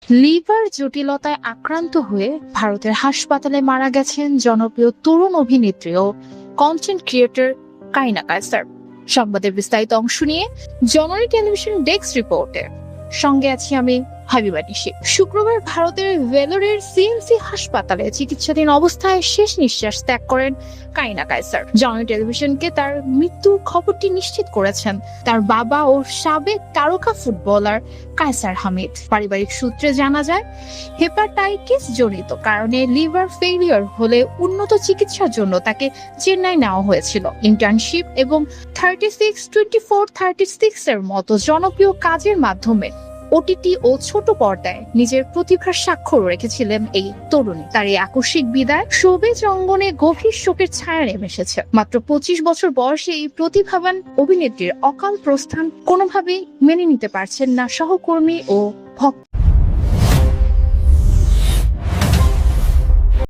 Liver জটিলতায় আক্রান্ত হয়ে ভারতের হাসপাতালে মারা গেছেন জনপ্রিয় তরুণ অভিনেত্রী ও কন্টেন্ট ক্রিয়েটর কারিনা কায়সার। সংবাদের বিস্তারিত অংশ নিয়ে জননী টেলিভিশন ডেস্ক রিপোর্টে সঙ্গে আছি আমি হাবিবা নিশি। শুক্রবার ভারতের ভেলোরের সিএমসি হাসপাতালে চিকিৎসাধীন অবস্থায় শেষ নিঃশ্বাস ত্যাগ করেন কারিনা কায়সার। জননী টেলিভিশনকে তার মৃত্যুর খবরটি নিশ্চিত করেছেন তার বাবা ও সাবেক তারকা ফুটবলার কায়সার হামিদ। পারিবারিক সূত্রে জানা যায়, হেপাটাইটিস জনিত কারণে লিভার ফেলিয়ার হলে উন্নত চিকিৎসার জন্য তাকে চেন্নাই নেওয়া হয়েছিল। ইন্টার্নশিপ এবং 36-24-36 এর মতো জনপ্রিয় কাজের মাধ্যমে ওটিটি ও ছোট পর্দায় নিজের প্রতিভার স্বাক্ষর রেখেছিলেন এই তরুণী। তার এই আকস্মিক বিদায় শোবিজ অঙ্গনে গভীর শোকের ছায়া নেমে এসেছে। মাত্র 25 বছর বয়সে এই প্রতিভাবান অভিনেত্রীর অকাল প্রস্থান কোনোভাবেই মেনে নিতে পারছেন না সহকর্মী ও ভক্ত।